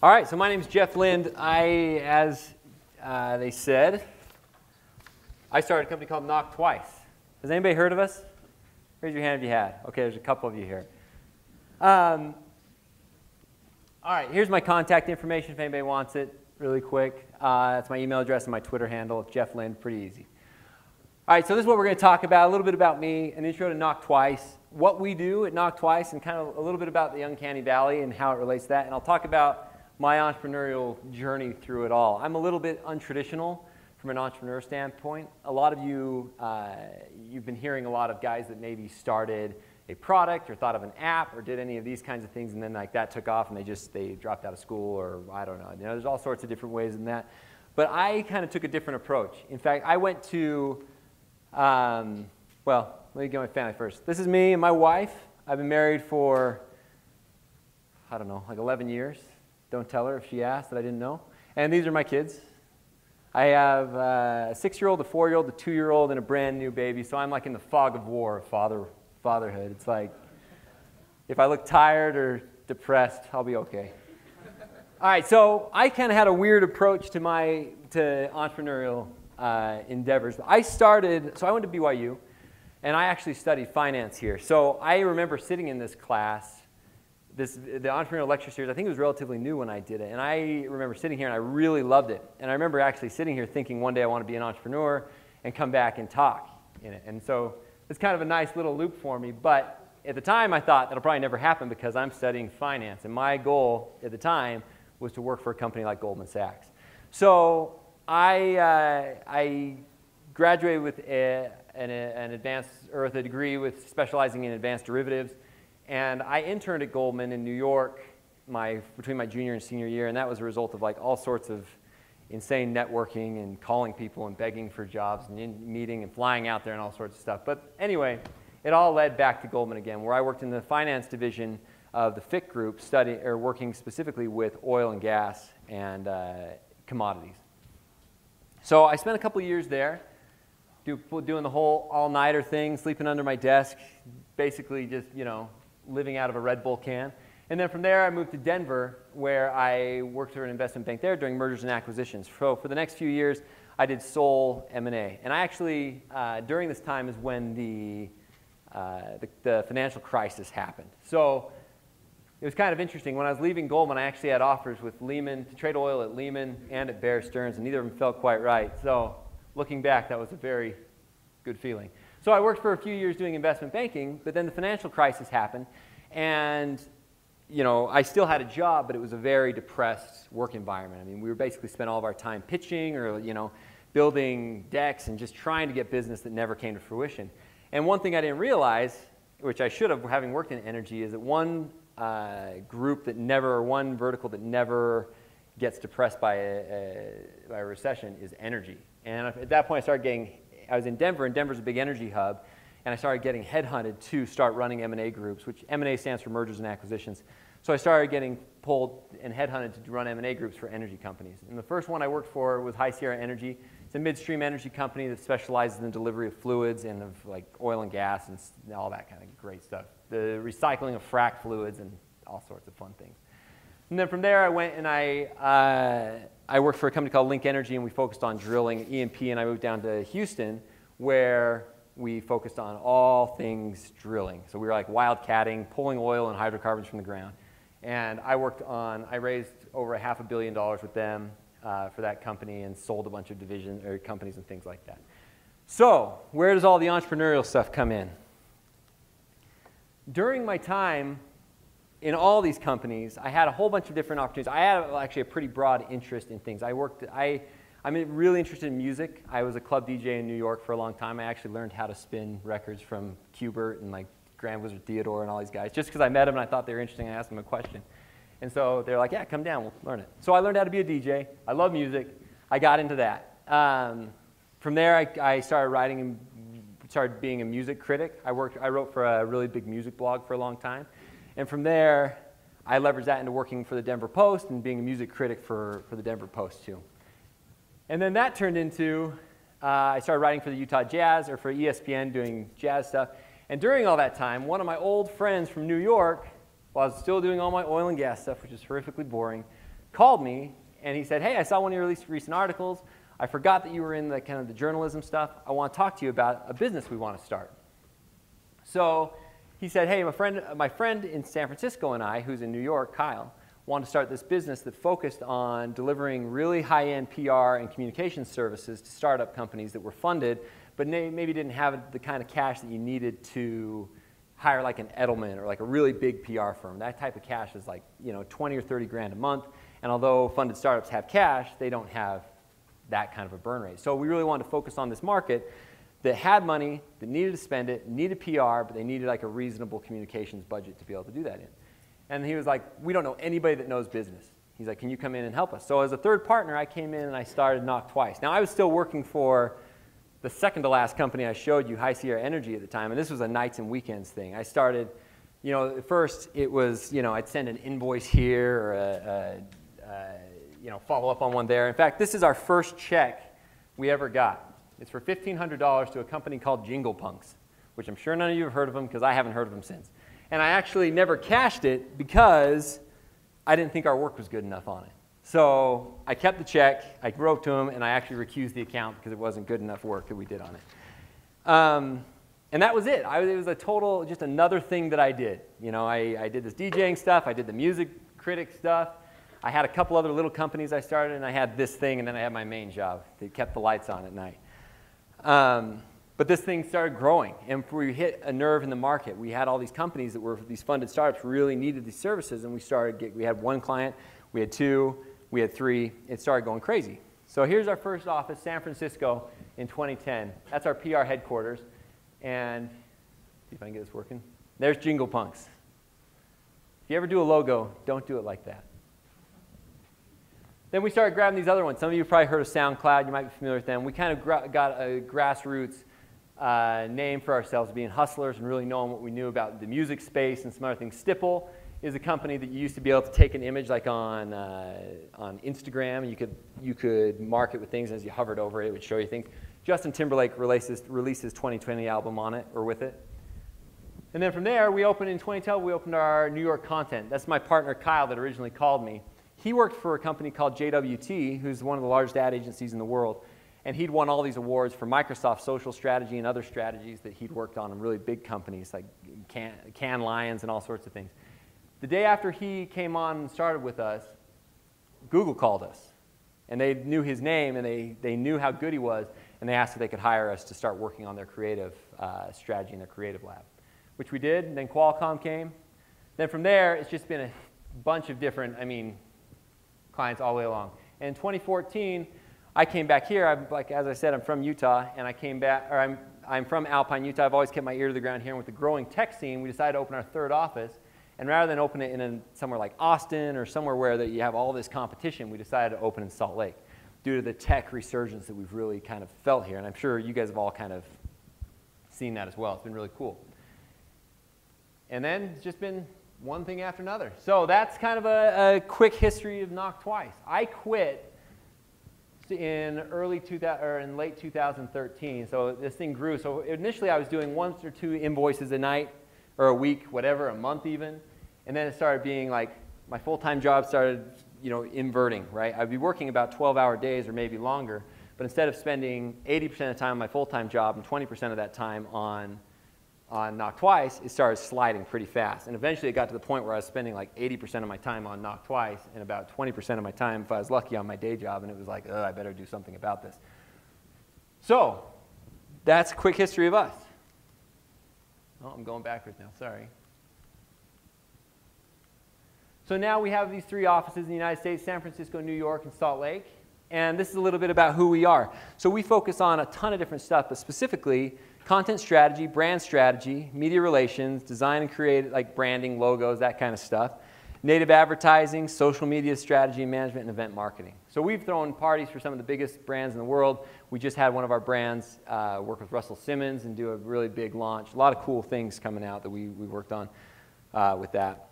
All right, so my name is Jeff Lind. As they said, I started a company called Knock Twice. Has anybody heard of us? Raise your hand if you had. Okay, there's a couple of you here. All right, here's my contact information if anybody wants it really quick. That's my email address and my Twitter handle, Jeff Lind, pretty easy. All right, so this is what we're going to talk about, a little bit about me, an intro to Knock Twice, what we do at Knock Twice, and kind of a little bit about the Uncanny Valley and how it relates to that. And I'll talk about my entrepreneurial journey through it all. I'm a little bit untraditional from an entrepreneur standpoint. A lot of you, you've been hearing a lot of guys that maybe started a product or thought of an app or did any of these kinds of things, and then like that took off and they dropped out of school, or I don't know. You know, there's all sorts of different ways in that. But I kind of took a different approach. In fact, I went to, well, let me get my family first. This is me and my wife. I've been married for, I don't know, like 11 years. Don't tell her if she asked that I didn't know. And these are my kids. I have a 6-year-old, a 4-year-old, a 2-year-old, and a brand new baby. So I'm like in the fog of war of fatherhood. It's like, if I look tired or depressed, I'll be okay. All right, so I kind of had a weird approach to entrepreneurial endeavors. I went to BYU, and I actually studied finance here. So I remember sitting in this class, the entrepreneurial lecture series. I think it was relatively new when I did it, and I remember sitting here and I really loved it. And I remember actually sitting here thinking one day I want to be an entrepreneur and come back and talk in it. And so it's kind of a nice little loop for me. But at the time I thought that'll probably never happen because I'm studying finance, and my goal at the time was to work for a company like Goldman Sachs. So I graduated with an advanced or with a degree with specializing in advanced derivatives. And I interned at Goldman in New York between my junior and senior year, and that was a result of like all sorts of insane networking and calling people and begging for jobs and meeting and flying out there and all sorts of stuff. But anyway, it all led back to Goldman again, where I worked in the finance division of the FIC group, working specifically with oil and gas and commodities. So I spent a couple of years there doing the whole all-nighter thing, sleeping under my desk, basically just, living out of a Red Bull can. And then from there, I moved to Denver, where I worked for an investment bank there doing mergers and acquisitions. So for the next few years, I did sole M&A. And I actually, during this time is when the financial crisis happened. So it was kind of interesting. When I was leaving Goldman, I actually had offers with Lehman to trade oil at Lehman and at Bear Stearns, and neither of them felt quite right. So looking back, that was a very good feeling. So I worked for a few years doing investment banking, but then the financial crisis happened, and I still had a job, but it was a very depressed work environment. I mean, we were basically spent all of our time pitching or building decks and just trying to get business that never came to fruition. And one thing I didn't realize, which I should have, having worked in energy, is that one one vertical that never gets depressed by a recession is energy. And at that point, I was in Denver, and Denver's a big energy hub, and I started getting headhunted to start running M&A groups, which M&A stands for mergers and acquisitions. So I started getting pulled and headhunted to run M&A groups for energy companies. And the first one I worked for was High Sierra Energy. It's a midstream energy company that specializes in the delivery of fluids and of like oil and gas and all that kind of great stuff. The recycling of frac fluids and all sorts of fun things. And then from there, I went and I worked for a company called Link Energy, and we focused on drilling E&P, and I moved down to Houston, where we focused on all things drilling. So we were like wildcatting, pulling oil and hydrocarbons from the ground. And I raised over $500 million with them for that company and sold a bunch of companies and things like that. So where does all the entrepreneurial stuff come in? During my time in all these companies, I had a whole bunch of different opportunities. I had actually a pretty broad interest in things. I'm really interested in music. I was a club DJ in New York for a long time. I actually learned how to spin records from Qbert and like Grand Wizard Theodore and all these guys, just because I met them and I thought they were interesting. I asked them a question. And so they're like, yeah, come down, we'll learn it. So I learned how to be a DJ. I love music. I got into that. From there, I started writing and started being a music critic. I wrote for a really big music blog for a long time. And from there, I leveraged that into working for the Denver Post and being a music critic for the Denver Post too. And then that turned into, I started writing for the Utah Jazz, or for ESPN, doing jazz stuff. And during all that time, one of my old friends from New York, while I was still doing all my oil and gas stuff, which is horrifically boring, called me and he said, hey, I saw one of your recent articles. I forgot that you were in the kind of the journalism stuff. I want to talk to you about a business we want to start. So he said, hey, my friend in San Francisco and I, who's in New York, Kyle, wanted to start this business that focused on delivering really high-end PR and communications services to startup companies that were funded, but maybe didn't have the kind of cash that you needed to hire like an Edelman or like a really big PR firm. That type of cash is like 20 or 30 grand a month. And although funded startups have cash, they don't have that kind of a burn rate. So we really wanted to focus on this market that had money, that needed to spend it, needed PR, but they needed like a reasonable communications budget to be able to do that in. And he was like, we don't know anybody that knows business. He's like, can you come in and help us? So as a third partner, I came in and I started Knock Twice. Now I was still working for the second to last company I showed you, High Sierra Energy at the time, and this was a nights and weekends thing. I started, at first it was, I'd send an invoice here or follow up on one there. In fact, this is our first check we ever got. It's for $1,500 to a company called Jingle Punks, which I'm sure none of you have heard of them because I haven't heard of them since. And I actually never cashed it because I didn't think our work was good enough on it. So I kept the check, I wrote to him, and I actually recused the account because it wasn't good enough work that we did on it. And that was it. It was a total, just another thing that I did. I did this DJing stuff, I did the music critic stuff. I had a couple other little companies I started, and I had this thing, and then I had my main job that kept the lights on at night. But this thing started growing, and we hit a nerve in the market. We had all these companies that were these funded startups really needed these services, and we had one client, we had two, we had three. It started going crazy. So here's our first office, San Francisco, in 2010. That's our PR headquarters, and see if I can get this working. There's Jingle Punks. If you ever do a logo, don't do it like that. Then we started grabbing these other ones. Some of you have probably heard of SoundCloud. You might be familiar with them. We kind of got a grassroots name for ourselves, being hustlers and really knowing what we knew about the music space and some other things. Stipple is a company that you used to be able to take an image like on Instagram. You could mark it with things, and as you hovered over it, it would show you things. Justin Timberlake released his 2020 album on it, or with it. And then from there, in 2012, we opened our New York content. That's my partner, Kyle, that originally called me. He worked for a company called JWT, who's one of the largest ad agencies in the world, and he'd won all these awards for Microsoft social strategy and other strategies that he'd worked on in really big companies like Cannes Lions and all sorts of things. The day after he came on and started with us, Google called us, and they knew his name, and they knew how good he was, and they asked if they could hire us to start working on their creative strategy in their creative lab, which we did. And then Qualcomm came. Then from there, it's just been a bunch of different, clients all the way along. And in 2014, I came back here. As I said, I'm from Utah, and I came back, or I'm from Alpine, Utah. I've always kept my ear to the ground here. And with the growing tech scene, we decided to open our third office. And rather than open it in somewhere like Austin or somewhere where you have all this competition, we decided to open in Salt Lake due to the tech resurgence that we've really kind of felt here. And I'm sure you guys have all kind of seen that as well. It's been really cool. And then it's just been one thing after another. So that's kind of a quick history of Knock Twice. I quit in late 2013. So this thing grew. So initially I was doing 1 or 2 invoices a night or a week, whatever, a month even. And then it started being like my full-time job started, inverting, right? I'd be working about 12-hour days or maybe longer, but instead of spending 80% of the time on my full-time job and 20% of that time on Knock Twice, it started sliding pretty fast. And eventually it got to the point where I was spending like 80% of my time on Knock Twice and about 20% of my time, if I was lucky, on my day job, and it was like, I better do something about this. So that's a quick history of us. Oh, I'm going backwards now, sorry. So now we have these 3 offices in the United States, San Francisco, New York, and Salt Lake. And this is a little bit about who we are. So we focus on a ton of different stuff, but specifically content strategy, brand strategy, media relations, design and create, like branding, logos, that kind of stuff. Native advertising, social media strategy and management, and event marketing. So we've thrown parties for some of the biggest brands in the world. We just had one of our brands work with Russell Simmons and do a really big launch. A lot of cool things coming out that we worked on with that.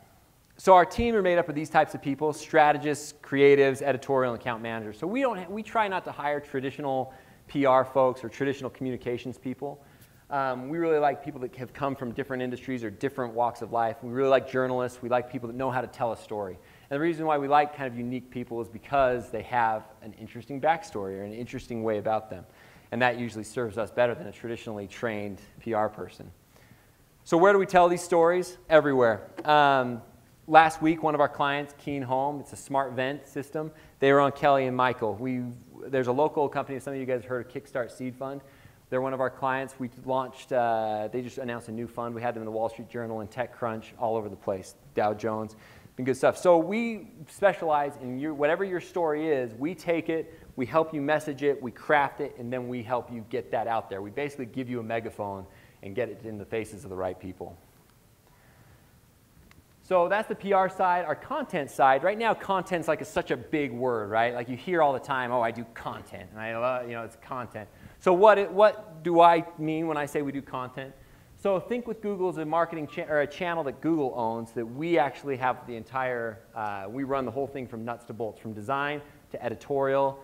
So our team are made up of these types of people: strategists, creatives, editorial, and account managers. So we try not to hire traditional PR folks or traditional communications people. We really like people that have come from different industries or different walks of life. We really like journalists. We like people that know how to tell a story. And the reason why we like kind of unique people is because they have an interesting backstory or an interesting way about them. And that usually serves us better than a traditionally trained PR person. So where do we tell these stories? Everywhere. Last week, one of our clients, Keen Home, it's a smart vent system. They were on Kelly and Michael. There's a local company, some of you guys have heard of Kickstart Seed Fund. They're one of our clients. We launched, they just announced a new fund. We had them in the Wall Street Journal and TechCrunch, all over the place, Dow Jones, and good stuff. So we specialize in whatever your story is, we take it, we help you message it, we craft it, and then we help you get that out there. We basically give you a megaphone and get it in the faces of the right people. So that's the PR side. Our content side, right now content's like such a big word, right? Like you hear all the time, oh, I do content, and I love, it's content. So what do I mean when I say we do content? So think with Google as a marketing or a channel that Google owns, that we actually have the entire, we run the whole thing from nuts to bolts, from design to editorial.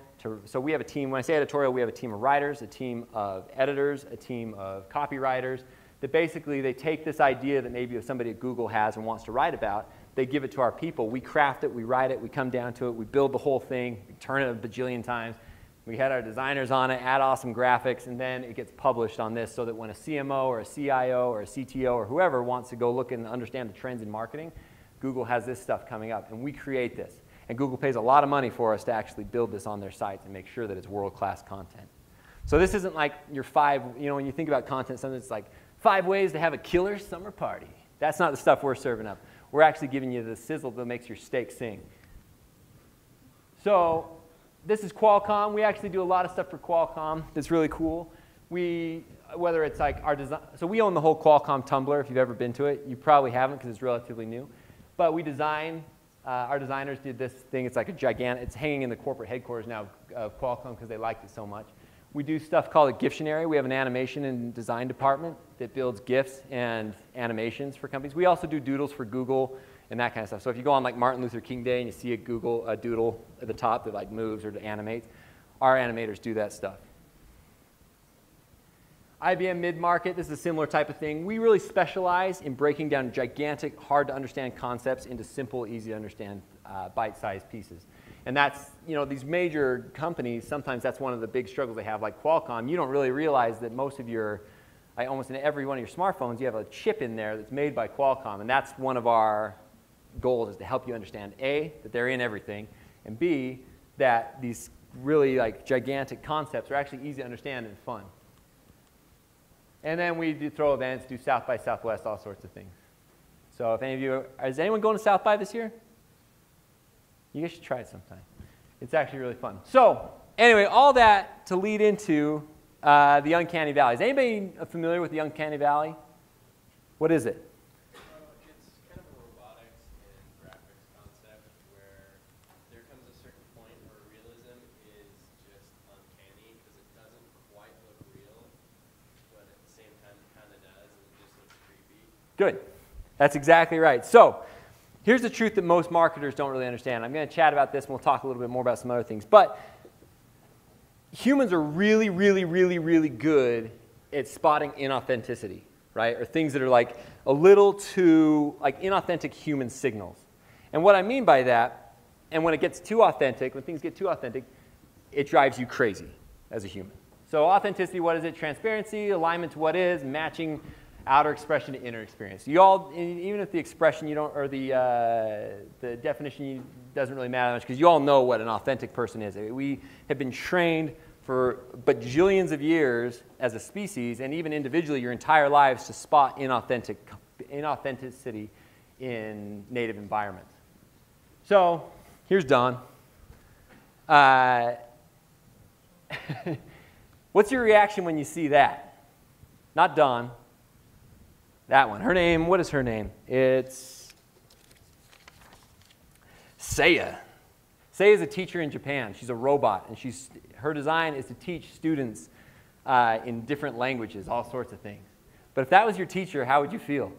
So we have a team, when I say editorial, we have a team of writers, a team of editors, a team of copywriters, that basically they take this idea that maybe somebody at Google has and wants to write about, they give it to our people, we craft it, we write it, we come down to it, we build the whole thing, we turn it a bajillion times, we had our designers on it, add awesome graphics, and then it gets published on this so that when a CMO or a CIO or a CTO or whoever wants to go look and understand the trends in marketing, Google has this stuff coming up, and we create this. And Google pays a lot of money for us to actually build this on their sites and make sure that it's world-class content. So this isn't like your when you think about content, something that's like 5 ways to have a killer summer party. That's not the stuff we're serving up. We're actually giving you the sizzle that makes your steak sing. So this is Qualcomm. We actually do a lot of stuff for Qualcomm that's really cool. Whether it's like our design, so we own the whole Qualcomm Tumblr. If you've ever been to it, you probably haven't because it's relatively new. But we design, our designers did this thing. It's like a gigantic, it's hanging in the corporate headquarters now of Qualcomm because they liked it so much. We do stuff called a Giftionary. We have an animation and design department that builds GIFs and animations for companies. We also do doodles for Google and that kind of stuff. So if you go on like Martin Luther King Day and you see a doodle at the top that like moves or animates, our animators do that stuff. IBM mid-market, this is a similar type of thing. We really specialize in breaking down gigantic, hard to understand concepts into simple, easy to understand bite-sized pieces. And that's, these major companies, sometimes that's one of the big struggles they have, like Qualcomm. You don't really realize that most of almost in every one of your smartphones, you have a chip in there that's made by Qualcomm. And that's one of our goals, is to help you understand, A, that they're in everything, and B, that these really like gigantic concepts are actually easy to understand and fun. And then we do throw events, do South by Southwest, all sorts of things. So if any of you, is anyone going to South by this year? You guys should try it sometime. It's actually really fun. So anyway, all that to lead into the Uncanny Valley. Is anybody familiar with the Uncanny Valley? What is it? It's kind of a robotics and graphics concept where there comes a certain point where realism is just uncanny because it doesn't quite look real, but at the same time it kind of does, and it just looks creepy. Good. That's exactly right. So here's the truth that most marketers don't really understand. I'm going to chat about this, and we'll talk a little bit more about some other things. But humans are really, really, really, really good at spotting inauthenticity, right? Or things that are like a little too, like inauthentic human signals. And what I mean by that, and when it gets too authentic, when things get too authentic, it drives you crazy as a human. So authenticity, what is it? Transparency, alignment to what is, matching outer expression to inner experience. You all, even if the expression you don't, or the definition doesn't really matter much, because you all know what an authentic person is. We have been trained for bajillions of years as a species, and even individually your entire lives, to spot inauthenticity in native environments. So here's Dawn. What's your reaction when you see that? Not Dawn. That one. Her name, what is her name? It's Seiya. Seiya is a teacher in Japan. She's a robot, and her design is to teach students in different languages, all sorts of things. But if that was your teacher, how would you feel?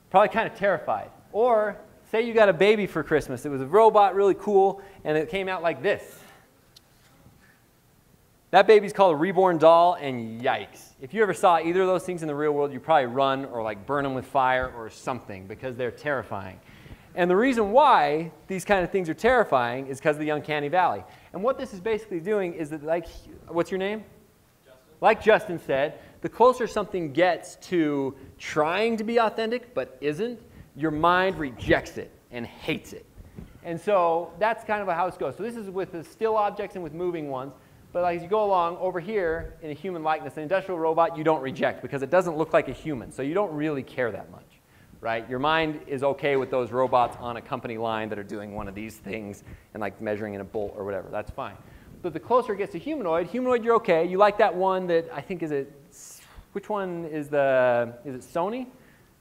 Probably kind of terrified. Or say you got a baby for Christmas. It was a robot, really cool, and it came out like this. That baby's called a reborn doll, and yikes. If you ever saw either of those things in the real world, you'd probably run or like burn them with fire or something, because they're terrifying. And the reason why these kind of things are terrifying is because of the uncanny valley. And what this is basically doing is that, like, what's your name? Justin. Like Justin said, the closer something gets to trying to be authentic but isn't, your mind rejects it and hates it. And so that's kind of how it goes. So this is with the still objects and with moving ones. But like as you go along, over here in a human likeness, an industrial robot you don't reject because it doesn't look like a human. So you don't really care that much, right? Your mind is okay with those robots on a company line that are doing one of these things and like measuring in a bolt or whatever. That's fine. But the closer it gets to humanoid you're okay. You like that one that I think which one is it Sony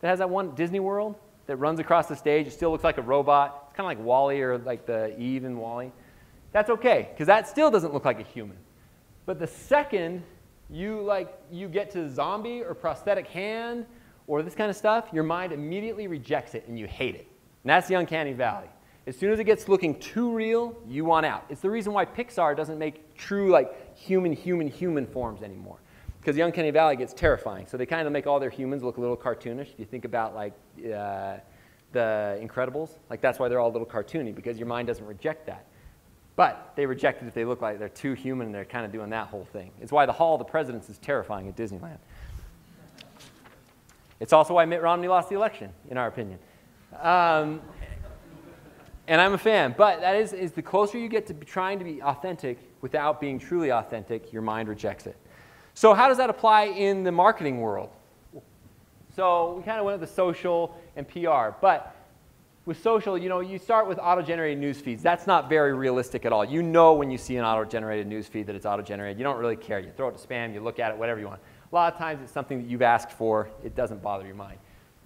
that has that one, Disney World, that runs across the stage? It still looks like a robot. It's kind of like WALL-E or like the Eve in WALL-E. That's okay, because that still doesn't look like a human. But the second you get to zombie or prosthetic hand or this kind of stuff, your mind immediately rejects it and you hate it. And that's the uncanny valley. As soon as it gets looking too real, you want out. It's the reason why Pixar doesn't make true like human forms anymore. Because the uncanny valley gets terrifying. So they kind of make all their humans look a little cartoonish. If you think about like the Incredibles, like that's why they're all a little cartoony, because your mind doesn't reject that. But they reject it if they look like they're too human and they're kind of doing that whole thing. It's why the Hall of the Presidents is terrifying at Disneyland. It's also why Mitt Romney lost the election, in our opinion. And I'm a fan. But that is the closer you get to trying to be authentic without being truly authentic, your mind rejects it. So how does that apply in the marketing world? So we kind of went with the social and PR. But with social, you start with auto-generated news feeds. That's not very realistic at all. You know when you see an auto-generated news feed that it's auto-generated. You don't really care. You throw it to spam, you look at it, whatever you want. A lot of times it's something that you've asked for. It doesn't bother your mind.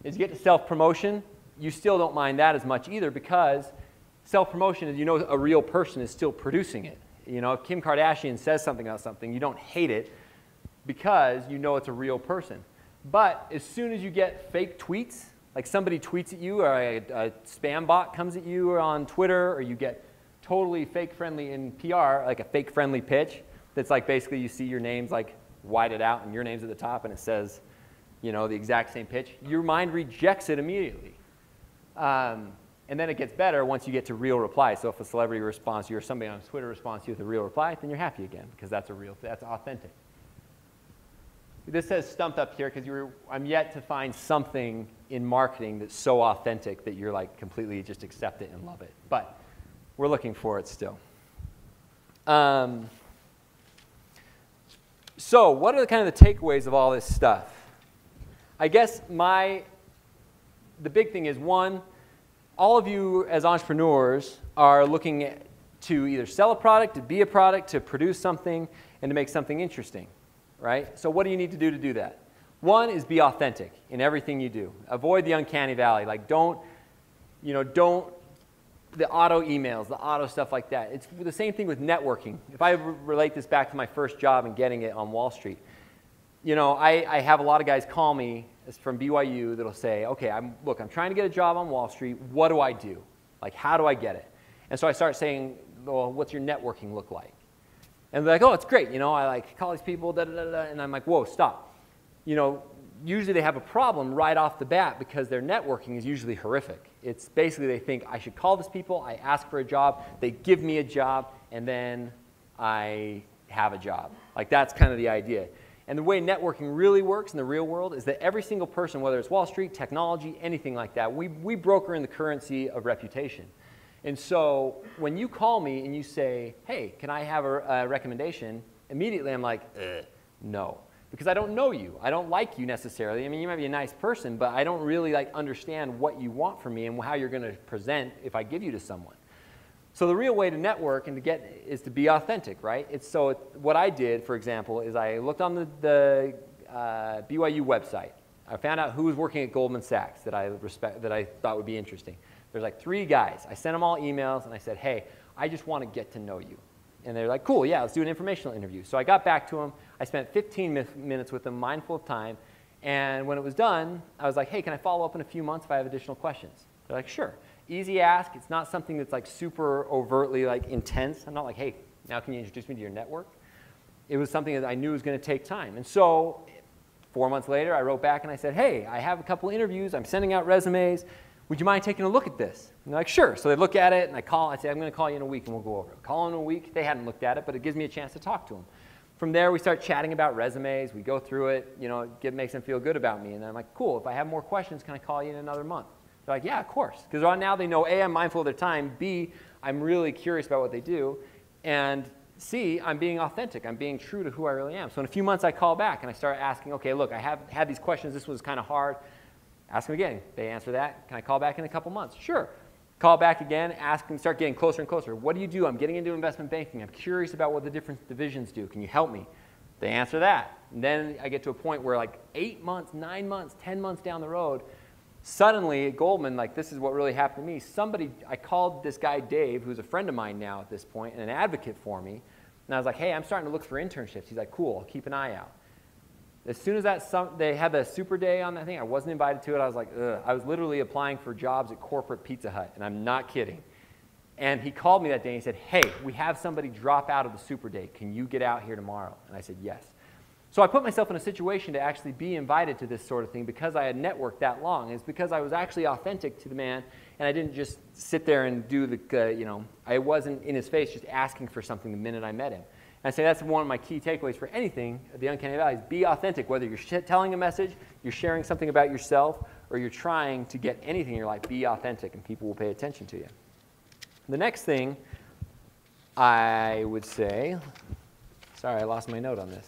As you get to self-promotion, you still don't mind that as much either, because self-promotion is, a real person is still producing it. If Kim Kardashian says something about something, you don't hate it because you know it's a real person. But as soon as you get fake tweets, like somebody tweets at you or a spam bot comes at you on Twitter, or you get totally fake-friendly in PR, like a fake-friendly pitch that's like basically you see your name's like whited out and your name's at the top and it says, the exact same pitch, your mind rejects it immediately. And then it gets better once you get to real replies. So if a celebrity responds to you or somebody on Twitter responds to you with a real reply, then you're happy again because that's authentic. This says stumped up here because I'm yet to find something in marketing that's so authentic that you're like completely just accept it and love it. But we're looking for it still. So what are the kind of the takeaways of all this stuff? I guess the big thing is, one, all of you as entrepreneurs are looking to either sell a product, to be a product, to produce something, and to make something interesting. Right? So what do you need to do that? One is be authentic in everything you do. Avoid the uncanny valley. Like the auto emails, the auto stuff like that. It's the same thing with networking. If I relate this back to my first job and getting it on Wall Street, I have a lot of guys call me from BYU that'll say, okay, I'm trying to get a job on Wall Street. What do I do? Like, how do I get it? And so I start saying, well, what's your networking look like? And they're like, oh, it's great. I call these people, and I'm like, whoa, stop. Usually they have a problem right off the bat because their networking is usually horrific. It's basically they think I should call these people, I ask for a job, they give me a job, and then I have a job. Like that's kind of the idea. And the way networking really works in the real world is that every single person, whether it's Wall Street, technology, anything like that, we broker in the currency of reputation. And so when you call me and you say, hey, can I have a recommendation? Immediately I'm like, no. Because I don't know you. I don't like you necessarily. I mean, you might be a nice person, but I don't really understand what you want from me and how you're going to present if I give you to someone. So the real way to network and is to be authentic, right? What I did, for example, is I looked on the BYU website. I found out who was working at Goldman Sachs that I thought would be interesting. There's like 3 guys. I sent them all emails, and I said, hey, I just want to get to know you. And they're like, cool, yeah, let's do an informational interview. So I got back to them. I spent 15 minutes with them, mindful of time. And when it was done, I was like, hey, can I follow up in a few months if I have additional questions? They're like, sure. Easy ask. It's not something that's like super overtly intense. I'm not like, hey, now can you introduce me to your network? It was something that I knew was going to take time. And so 4 months later, I wrote back and I said, hey, I have a couple interviews. I'm sending out resumes. would you mind taking a look at this? And they're like, sure. So they look at it, and I say, I'm going to call you in a week, and we'll go over it. Call in a week. They hadn't looked at it, but it gives me a chance to talk to them. From there, we start chatting about resumes. We go through it. You know, it makes them feel good about me. And then I'm like, cool. If I have more questions, can I call you in another month? They're like, yeah, of course. Because now they know, A, I'm mindful of their time. B, I'm really curious about what they do. And C, I'm being authentic. I'm being true to who I really am. So in a few months, I call back, and I start asking, okay, look, I have had these questions. This was kind of hard. Ask them again. They answer that. Can I call back in a couple months? Sure. Call back again, ask them, start getting closer and closer. What do you do? I'm getting into investment banking. I'm curious about what the different divisions do. Can you help me? They answer that. And then I get to a point where like 8 months, 9 months, 10 months down the road, suddenly at Goldman, like this is what really happened to me. I called this guy Dave, who's a friend of mine now at this point, and an advocate for me. And I was like, hey, I'm starting to look for internships. He's like, cool, I'll keep an eye out. As soon as they had the super day on that thing, I wasn't invited to it. I was like, ugh. I was literally applying for jobs at corporate Pizza Hut, and I'm not kidding. And he called me that day and he said, hey, we have somebody drop out of the super day. Can you get out here tomorrow? And I said, yes. So I put myself in a situation to actually be invited to this sort of thing because I had networked that long. It's because I was actually authentic to the man, and I didn't just sit there and do the, I wasn't in his face just asking for something the minute I met him. And I say that's one of my key takeaways for anything at the Uncanny Valley is be authentic. Whether you're telling a message, you're sharing something about yourself, or you're trying to get anything in your life, be authentic, and people will pay attention to you. The next thing I would say, sorry, I lost my note on this.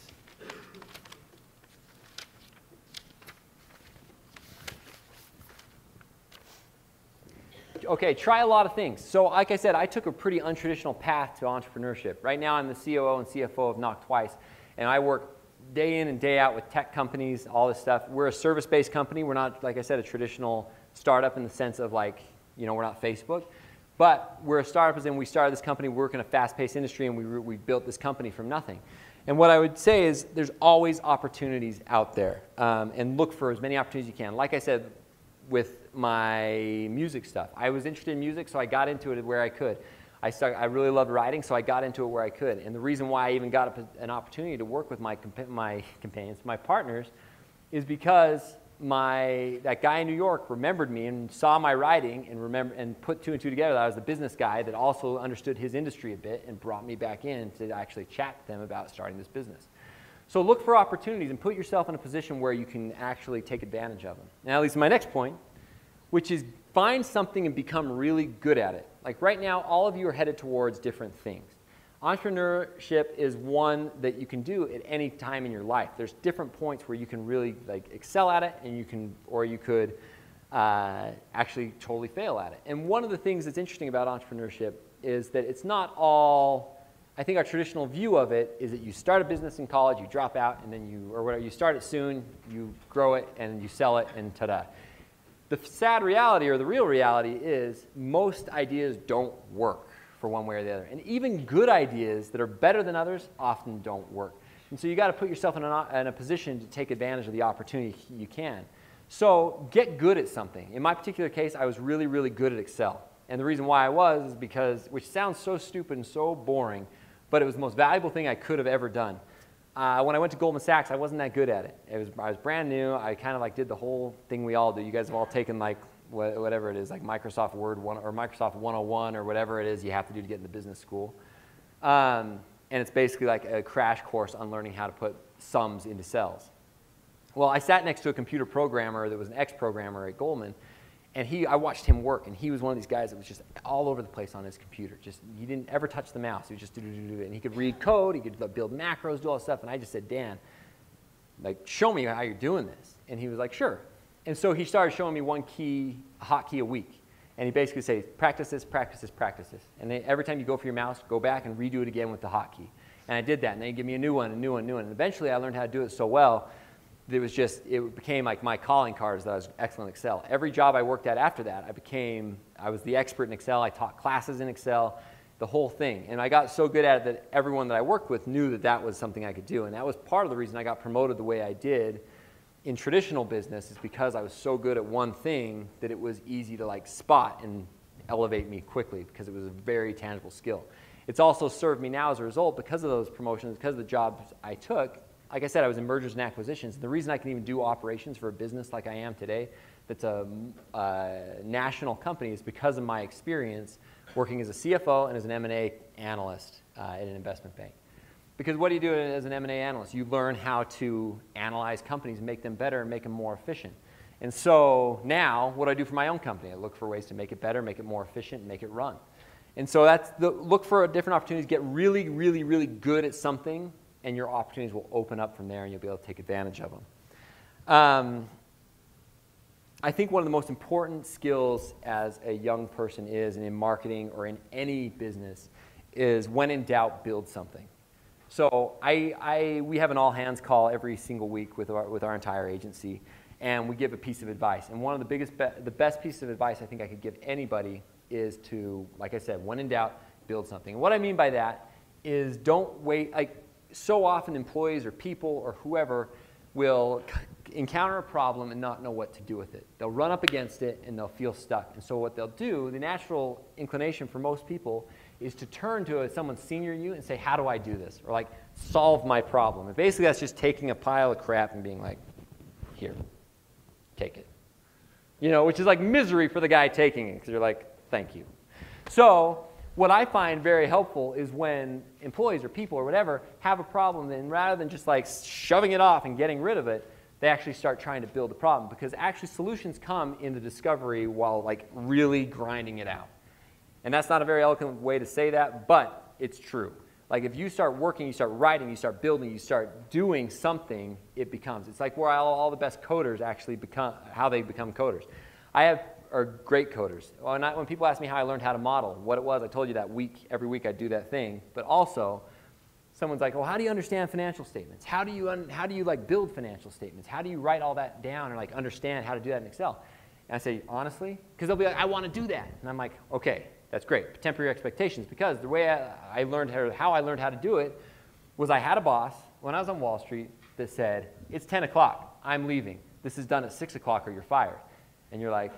Okay, try a lot of things. So like I said, I took a pretty untraditional path to entrepreneurship. Right now I'm the COO and CFO of Knock Twice, and I work day in and day out with tech companies, all this stuff. We're a service-based company. We're not, like I said, a traditional startup in the sense of like, we're not Facebook. But we're a startup as in we started this company, we work in a fast-paced industry, and we built this company from nothing. And what I would say is there's always opportunities out there, and look for as many opportunities as you can. Like I said, with my music stuff, I was interested in music, so I got into it where I could. I really loved writing, so I got into it where I could. And the reason why I even got an opportunity to work with my companions, my partners, is because that guy in New York remembered me and saw my writing and put two and two together that I was the business guy that also understood his industry a bit and brought me back in to actually chat to them about starting this business. So look for opportunities and put yourself in a position where you can actually take advantage of them. Now, at least my next point, which is find something and become really good at it. Like right now, all of you are headed towards different things. Entrepreneurship is one that you can do at any time in your life. There's different points where you can really excel at it, and you could actually totally fail at it. And one of the things that's interesting about entrepreneurship is that it's not all. I think our traditional view of it is that you start a business in college, you drop out, and then you start it soon, you grow it, and you sell it, and ta-da. The sad reality, or the real reality, is most ideas don't work for one way or the other. And even good ideas that are better than others often don't work. And so you got to put yourself in a position to take advantage of the opportunity you can. So get good at something. In my particular case, I was really, really good at Excel. And the reason why I was is because, which sounds so stupid and so boring, but it was the most valuable thing I could have ever done. When I went to Goldman Sachs, I wasn't that good at it. I was brand new. I kind of did the whole thing we all do. You guys have all taken whatever it is, like Microsoft Word or Microsoft 101 or whatever it is you have to do to get into business school. And it's basically like a crash course on learning how to put sums into cells. Well, I sat next to a computer programmer that was an ex-programmer at Goldman, and I watched him work, and he was one of these guys that was just all over the place on his computer. He didn't ever touch the mouse. He would just do-do-do-do, and he could read code, he could build macros, do all this stuff, and I just said, Dan, show me how you're doing this. And he was like, sure. And so he started showing me one hotkey a week. And he basically said, practice this, practice this, practice this. And then every time you go for your mouse, go back and redo it again with the hotkey. And I did that, and then he'd give me a new one, a new one, a new one. And eventually I learned how to do it so well that it became like my calling cards that I was excellent in Excel. Every job I worked at after that, I was the expert in Excel. I taught classes in Excel, the whole thing. And I got so good at it that everyone that I worked with knew that that was something I could do. And that was part of the reason I got promoted the way I did in traditional business, is because I was so good at one thing that it was easy to spot and elevate me quickly, because it was a very tangible skill. It's also served me now as a result, because of those promotions, because of the jobs I took. like I said, I was in mergers and acquisitions. The reason I can even do operations for a business like I am today that's a national company is because of my experience working as a CFO and as an M&A analyst at an investment bank. Because what do you do as an M&A analyst? You learn how to analyze companies, make them better, and make them more efficient. And so now, what do I do for my own company? I look for ways to make it better, make it more efficient, and make it run. And so look for different opportunities, get really, really, really good at something, and your opportunities will open up from there, and you'll be able to take advantage of them. I think one of the most important skills as a young person is, and in marketing or in any business, is when in doubt, build something. So we have an all-hands call every single week with our entire agency, and we give a piece of advice. And one of the best pieces of advice I think I could give anybody is to, like I said, when in doubt, build something. And what I mean by that is don't wait. Like, so often employees or people or whoever will encounter a problem and not know what to do with it. They'll run up against it and they'll feel stuck. And so what they'll do, the natural inclination for most people, is to turn to someone senior to you and say, how do I do this? Or like, solve my problem. And basically that's just taking a pile of crap and being like, here, take it. You know, which is like misery for the guy taking it, because you're like, thank you. So what I find very helpful is when employees or people or whatever have a problem, then rather than just like shoving it off and getting rid of it, they actually start trying to build a problem, because actually solutions come in the discovery while like really grinding it out. And that's not a very eloquent way to say that, but it's true. Like if you start working, you start writing, you start building, you start doing something, it becomes. It's like where all the best coders actually become, how they become coders. Are great coders. When people ask me how I learned how to model, what it was, I told you that every week I do that thing. But also, someone's like, well, how do you understand financial statements? How do you like build financial statements? How do you write all that down or like understand how to do that in Excel? And I say, honestly, because they'll be like, I want to do that. And I'm like, okay, that's great. But temper your expectations, because the way I learned how I learned how to do it was I had a boss when I was on Wall Street that said, it's 10 o'clock, I'm leaving. This is done at 6 o'clock or you're fired. And you're like,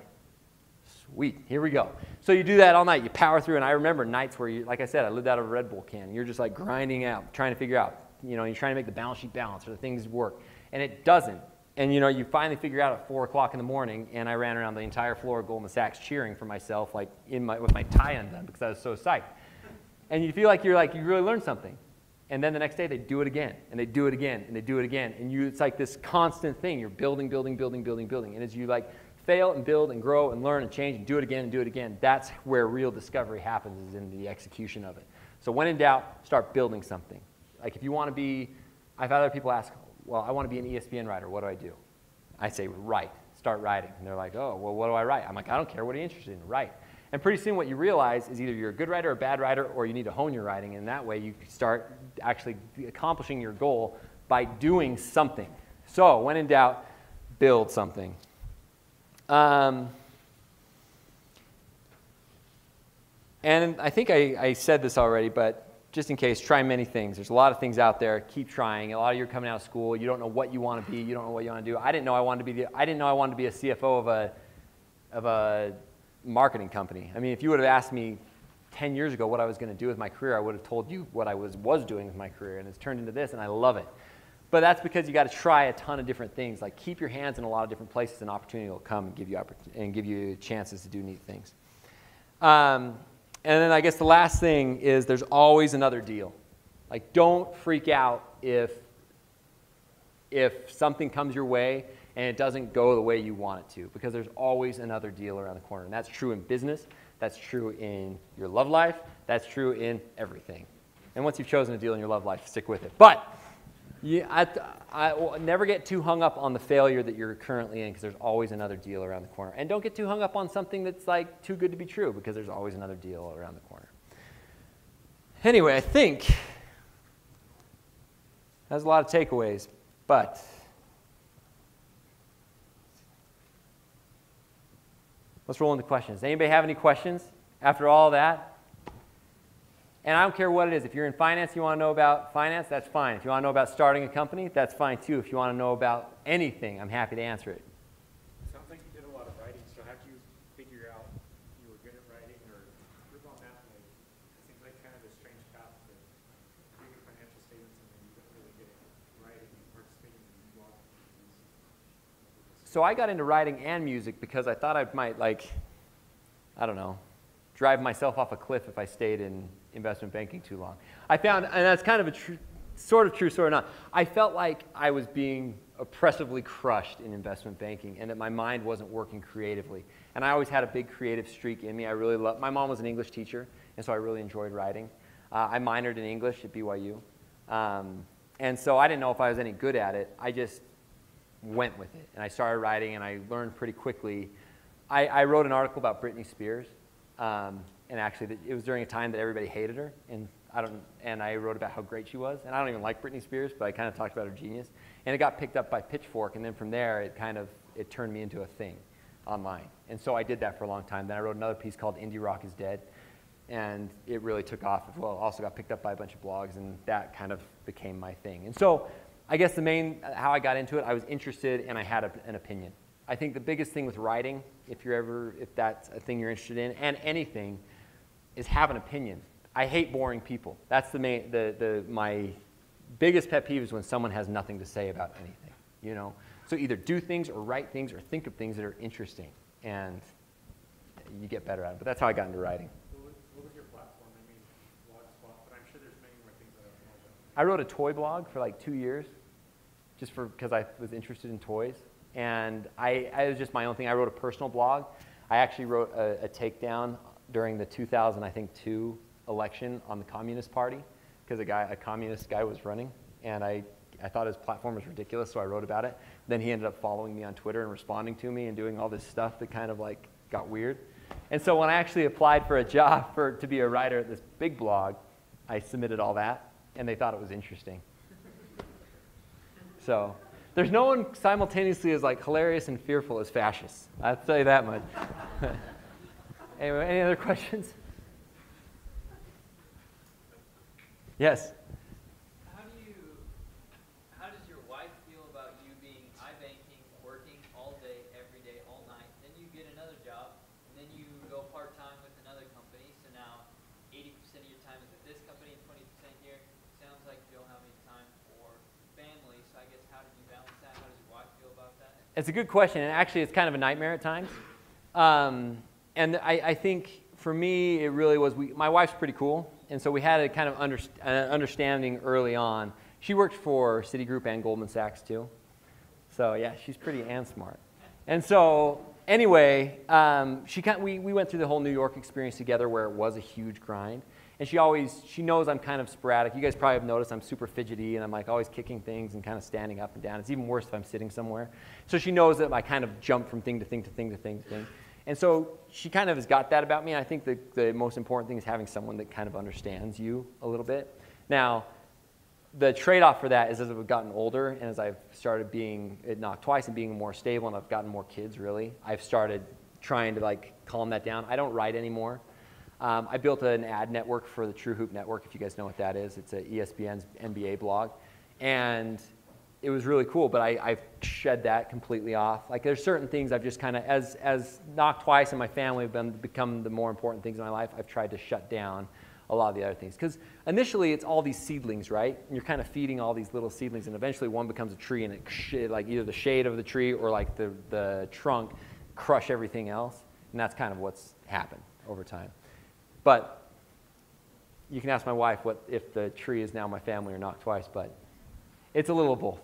sweet, here we go. So you do that all night, you power through, and I remember nights where, like I said, I lived out of a Red Bull can, and you're just like grinding out, trying to figure out, you know, you're trying to make the balance sheet balance or the things work, and it doesn't. And you know, you finally figure out at 4 o'clock in the morning, and I ran around the entire floor of Goldman Sachs cheering for myself, like with my tie undone, because I was so psyched. And you feel like you really learned something. And then the next day they do it again, and they do it again, and they do it again, and it's like this constant thing. You're building, building, building, building, building, and as you like fail and build and grow and learn and change and do it again and do it again, that's where real discovery happens, is in the execution of it. So when in doubt, start building something. Like if you want to be, I've had other people ask, well, I want to be an ESPN writer, what do I do? I say, write, start writing. And they're like, oh, well, what do I write? I'm like, I don't care, what are you interested in? Write. And pretty soon what you realize is either you're a good writer or a bad writer, or you need to hone your writing, and that way you start actually accomplishing your goal by doing something. So when in doubt, build something. And I think I said this already, but just in case, try many things. There's a lot of things out there. Keep trying. A lot of you are coming out of school. You don't know what you want to be. You don't know what you want to do. I didn't know I wanted to be a CFO of a marketing company. I mean, if you would have asked me 10 years ago what I was going to do with my career, I would have told you what I was doing with my career, and it's turned into this, and I love it. But that's because you got to try a ton of different things. Like keep your hands in a lot of different places, and opportunity will come and give you chances to do neat things. And then I guess the last thing is there's always another deal. Like don't freak out if something comes your way and it doesn't go the way you want it to, because there's always another deal around the corner. And that's true in business. That's true in your love life. That's true in everything. And once you've chosen a deal in your love life, stick with it. But I will never get too hung up on the failure that you're currently in, because there's always another deal around the corner. And don't get too hung up on something that's like too good to be true, because there's always another deal around the corner. Anyway, I think that's a lot of takeaways, but let's roll into questions. Anybody have any questions after all that? And I don't care what it is. If you're in finance, you want to know about finance, that's fine. If you want to know about starting a company, that's fine too. If you want to know about anything, I'm happy to answer it. Sounds like you did a lot of writing, so how did you figure out you were good at writing, or where's all that? Like, it seems like kind of a strange path to reading financial statements and then you don't really get it writing. so I got into writing and music because I thought I might, like, I don't know, drive myself off a cliff if I stayed in investment banking too long. I found, and that's kind of a sort of true, sort of not. I felt like I was being oppressively crushed in investment banking and that my mind wasn't working creatively. And I always had a big creative streak in me. I really loved, my mom was an English teacher, and so I really enjoyed writing. I minored in English at BYU. And so I didn't know if I was any good at it. I just went with it. And I started writing, and I learned pretty quickly. I wrote an article about Britney Spears. And actually, it was during a time that everybody hated her. And I wrote about how great she was. And I don't even like Britney Spears, but I kind of talked about her genius. And it got picked up by Pitchfork. And then from there, it turned me into a thing online. And so I did that for a long time. Then I wrote another piece called Indie Rock is Dead. And it really took off as well. Also got picked up by a bunch of blogs, and that kind of became my thing. And so I guess how I got into it, I was interested and I had an opinion. I think the biggest thing with writing, if that's a thing you're interested in, and anything, is have an opinion. I hate boring people. That's my biggest pet peeve is when someone has nothing to say about anything, you know? So either do things or write things or think of things that are interesting, and you get better at it. But that's how I got into writing. What was your platform? I mean, Blogspot, but I'm sure there's many more things that I don't know about. I wrote a toy blog for like 2 years, just because I was interested in toys. And I was just my own thing. I wrote a personal blog. I actually wrote a takedown during the 2002 election on the Communist Party, because a communist guy was running, and I thought his platform was ridiculous, so I wrote about it. Then he ended up following me on Twitter and responding to me and doing all this stuff that kind of like got weird. And so when I actually applied for a job to be a writer at this big blog, I submitted all that, and they thought it was interesting. So there's no one simultaneously as like hilarious and fearful as fascists. I'll tell you that much. Anyway, any other questions? Yes? How does your wife feel about you being iBanking, working all day, every day, all night, then you get another job, and then you go part-time with another company, so now 80% of your time is at this company and 20% here. Sounds like you don't have any time for family, so I guess how did you balance that? How does your wife feel about that? It's a good question, and actually it's kind of a nightmare at times. And I think for me, it really was, my wife's pretty cool, and so we had a kind of understanding early on. She worked for Citigroup and Goldman Sachs too. So yeah, she's pretty and smart. And so anyway, we went through the whole New York experience together where it was a huge grind. And she knows I'm kind of sporadic. You guys probably have noticed I'm super fidgety, and I'm like always kicking things and kind of standing up and down. It's even worse if I'm sitting somewhere. So she knows that I kind of jump from thing to thing to thing to thing to thing. And so she kind of has got that about me. And I think the most important thing is having someone that kind of understands you a little bit. Now, the trade-off for that is as I've gotten older and as I've started being at Knock Twice and being more stable and I've gotten more kids, really, I've started trying to like calm that down. I don't write anymore. I built an ad network for the True Hoop Network, if you guys know what that is. It's a ESPN's NBA blog. And it was really cool, but I've shed that completely off. Like there's certain things I've just kind of, as Knock Twice and my family have become the more important things in my life, I've tried to shut down a lot of the other things. Because initially it's all these seedlings, right? And you're kind of feeding all these little seedlings, and eventually one becomes a tree, and it like either the shade of the tree or like the trunk crush everything else. And that's kind of what's happened over time. But you can ask my wife if the tree is now my family or Knock Twice, but it's a little of both.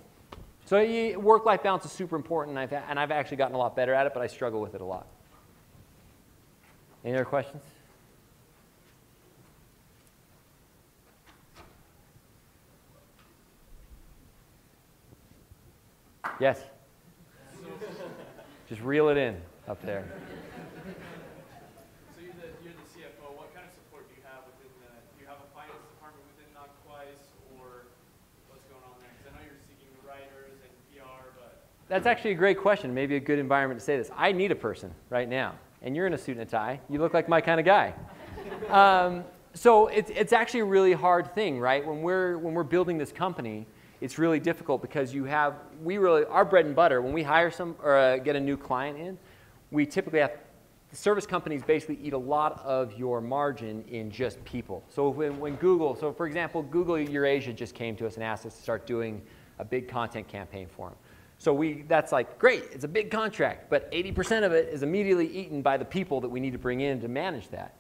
So work-life balance is super important, and I've actually gotten a lot better at it, but I struggle with it a lot. Any other questions? Yes? Just reel it in up there. So you're the CFO. What kind of support do you have within do you have a finance department within Knock Twice, or what's going on there? Because I know you're seeking writers and PR, but... That's actually a great question. Maybe a good environment to say this. I need a person right now, and you're in a suit and a tie. You look like my kind of guy. So it's actually a really hard thing, right? When we're building this company, it's really difficult because our bread and butter, when we hire get a new client in, we typically have, the service companies basically eat a lot of your margin in just people. So when Google, so for example, Google Eurasia just came to us and asked us to start doing a big content campaign for them. So that's like, great, it's a big contract, but 80% of it is immediately eaten by the people that we need to bring in to manage that.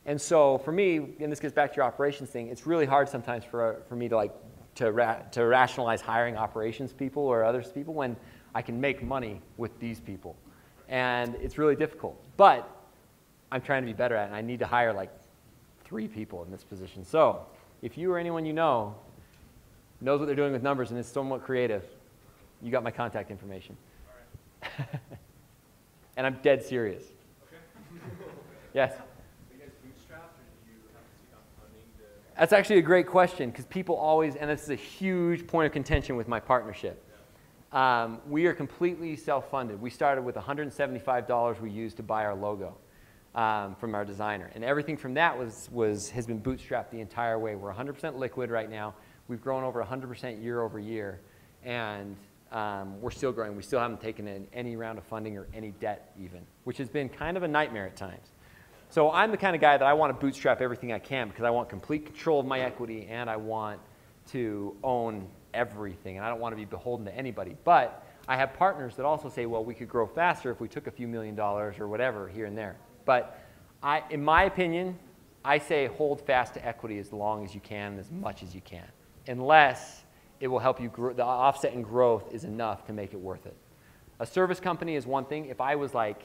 And so for me, and this gets back to your operations thing, it's really hard sometimes for me to rationalize hiring operations people or other people when I can make money with these people. And it's really difficult. But I'm trying to be better at it, and I need to hire like 3 people in this position. So if you or anyone you know knows what they're doing with numbers and is somewhat creative, you got my contact information. All right. And I'm dead serious. Okay. Yes? Are you guys bootstrapped, or do you have to seek out funding to? That's actually a great question, because people always, and this is a huge point of contention with my partnership. We are completely self-funded. We started with $175 we used to buy our logo from our designer. And everything from that has been bootstrapped the entire way. We're 100% liquid right now. We've grown over 100% year over year. And we're still growing. We still haven't taken in any round of funding or any debt even, which has been kind of a nightmare at times. So I'm the kind of guy that I want to bootstrap everything I can because I want complete control of my equity and I want to own everything, and I don't want to be beholden to anybody. But I have partners that also say, well, we could grow faster if we took a few $1 million or whatever here and there. But in my opinion, I say hold fast to equity as long as you can and as much as you can, unless it will help you grow. The offset in growth is enough to make it worth it. A service company is one thing. If I was like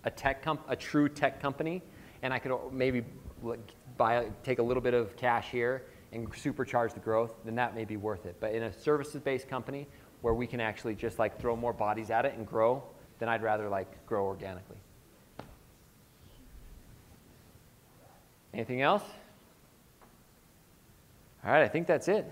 a true tech company, and I could maybe take a little bit of cash here and supercharge the growth, then that may be worth it. But in a services-based company where we can actually just like throw more bodies at it and grow, then I'd rather like grow organically. Anything else? All right, I think that's it.